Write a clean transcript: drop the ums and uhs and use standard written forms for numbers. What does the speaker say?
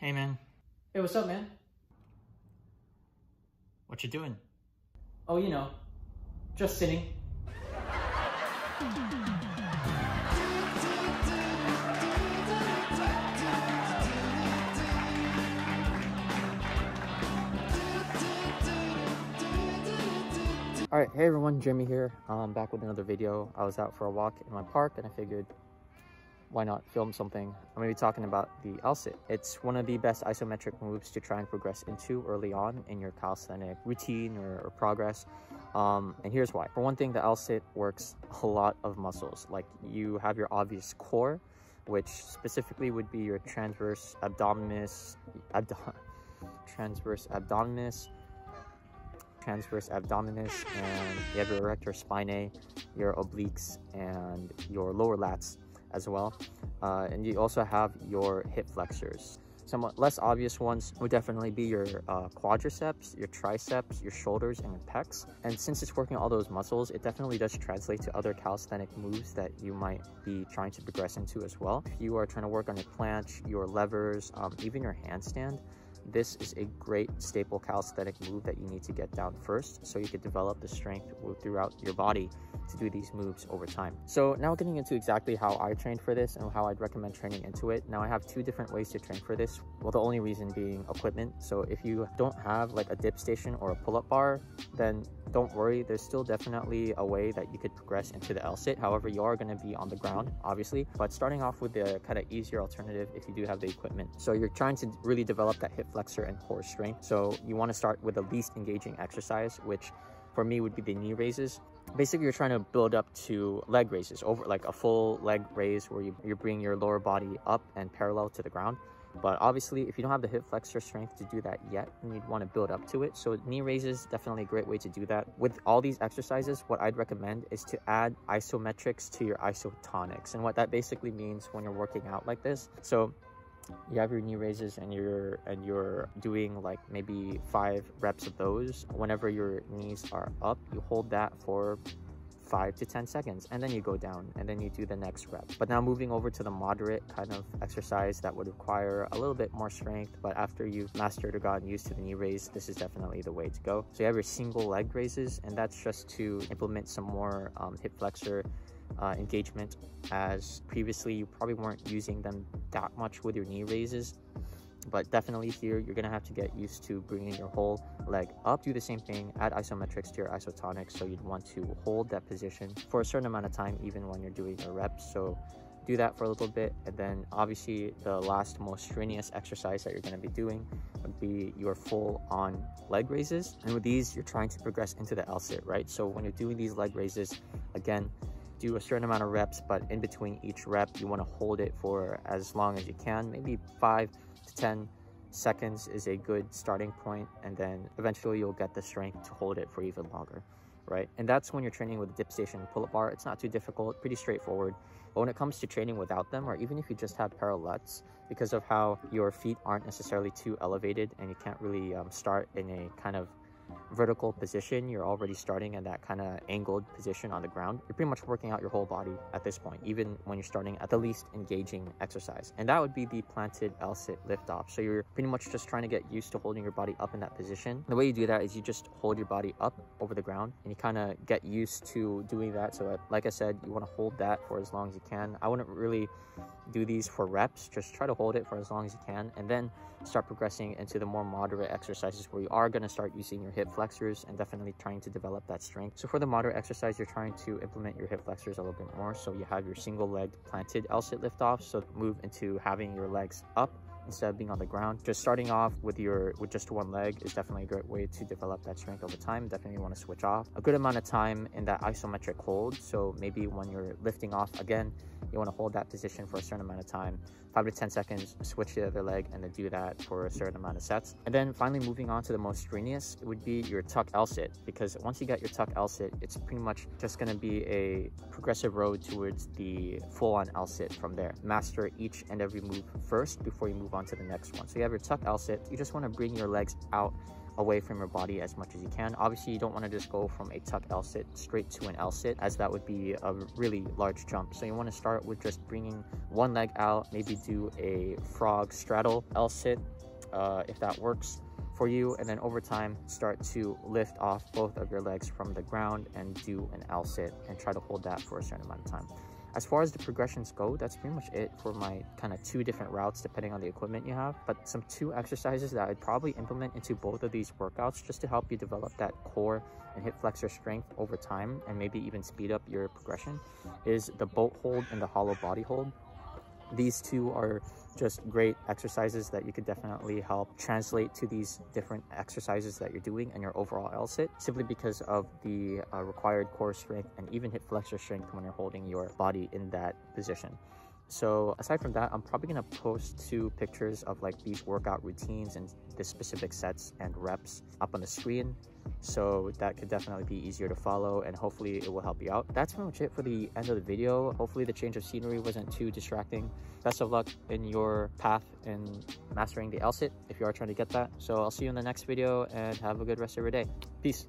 Hey man, Hey, what's up, man? what you doing? Oh, just sitting. Alright, hey everyone, Jimmy here. Back with another video. I was out for a walk in my park and I figured, why not film something? I'm going to be talking about the LSit. It's one of the best isometric moves to try and progress into early on in your calisthenic routine or progress. And here's why. For one thing, the LSit works a lot of muscles. Like, you have your obvious core, which specifically would be your transverse abdominis, and you have your erector spinae, your obliques, and your lower lats as well. And you also have your hip flexors. Somewhat less obvious ones would definitely be your quadriceps, your triceps, your shoulders, and your pecs. And since it's working all those muscles, it definitely does translate to other calisthenic moves that you might be trying to progress into as well. If you are trying to work on your planche, your levers, even your handstand, this is a great staple calisthenic move that you need to get down first so you can develop the strength throughout your body to do these moves over time. So now getting into exactly how I trained for this and how I'd recommend training into it. Now I have two different ways to train for this. Well, the only reason being equipment. So if you don't have like a dip station or a pull-up bar, then don't worry, there's still definitely a way that you could progress into the LSit. However, you are going to be on the ground, obviously, but starting off with the kind of easier alternative if you do have the equipment. So you're trying to really develop that hip flexor and core strength. So you want to start with the least engaging exercise, which for me would be the knee raises. Basically, you're trying to build up to leg raises, over like a full leg raise where you bring your lower body up and parallel to the ground. But obviously, if you don't have the hip flexor strength to do that yet, then you'd want to build up to it. So knee raises, definitely a great way to do that. With all these exercises, what I'd recommend is to add isometrics to your isotonics. And what that basically means when you're working out like this. So you have your knee raises and you're doing like maybe 5 reps of those. Whenever your knees are up, you hold that for 5 to 10 seconds and then you go down and then you do the next rep. But now moving over to the moderate kind of exercise that would require a little bit more strength, but after you've mastered or gotten used to the knee raise, this is definitely the way to go. So you have your single leg raises, and that's just to implement some more hip flexor engagement, as previously you probably weren't using them that much with your knee raises. But definitely here, you're going to have to get used to bringing your whole leg up. Do the same thing, add isometrics to your isotonics. So you'd want to hold that position for a certain amount of time, even when you're doing your reps. So do that for a little bit. And then obviously the last most strenuous exercise that you're going to be doing would be your full on leg raises. And with these, you're trying to progress into the LSit, right? So when you're doing these leg raises, again, do a certain amount of reps, but in between each rep, you want to hold it for as long as you can. Maybe 5 to 10 seconds is a good starting point, and then eventually you'll get the strength to hold it for even longer, right? And that's when you're training with a dip station and pull-up bar. It's not too difficult, pretty straightforward. But when it comes to training without them, or even if you just have parallettes, because of how your feet aren't necessarily too elevated and you can't really start in a kind of vertical position, you're already starting in that kind of angled position on the ground. You're pretty much working out your whole body at this point, even when you're starting at the least engaging exercise. And that would be the planted LSit liftoff. So you're pretty much just trying to get used to holding your body up in that position. The way you do that is you just hold your body up over the ground and you kind of get used to doing that. So like I said, you want to hold that for as long as you can. I wouldn't really do these for reps, just try to hold it for as long as you can, and then start progressing into the more moderate exercises where you are going to start using your hip flexors and definitely trying to develop that strength. So for the moderate exercise, you're trying to implement your hip flexors a little bit more. So you have your single leg planted LSit liftoff, so move into having your legs up instead of being on the ground. Just starting off with just one leg is definitely a great way to develop that strength over time. Definitely want to switch off a good amount of time in that isometric hold. So maybe when you're lifting off again, you want to hold that position for a certain amount of time, 5 to 10 seconds, switch to the other leg, and then do that for a certain amount of sets. And then finally moving on to the most strenuous, it would be your tuck LSit, because once you get your tuck LSit, it's pretty much just going to be a progressive road towards the full-on LSit from there. Master each and every move first before you move on to the next one. So you have your tuck LSit, you just want to bring your legs out away from your body as much as you can. Obviously, you don't want to just go from a tuck LSit straight to an LSit, as that would be a really large jump. So you want to start with just bringing one leg out, maybe do a frog straddle LSit if that works for you, and then over time start to lift off both of your legs from the ground and do an LSit and try to hold that for a certain amount of time. As far as the progressions go, that's pretty much it for my kind of 2 different routes depending on the equipment you have. But some 2 exercises that I'd probably implement into both of these workouts just to help you develop that core and hip flexor strength over time and maybe even speed up your progression is the boat hold and the hollow body hold. These 2 are just great exercises that you could definitely help translate to these different exercises that you're doing and your overall LSit, simply because of the required core strength and even hip flexor strength when you're holding your body in that position. So aside from that, I'm probably going to post 2 pictures of like these workout routines and the specific sets and reps up on the screen, so that could definitely be easier to follow and hopefully it will help you out. That's pretty much it for the end of the video. Hopefully the change of scenery wasn't too distracting. Best of luck in your path in mastering the LSit if you are trying to get that. So I'll see you in the next video and have a good rest of your day. Peace.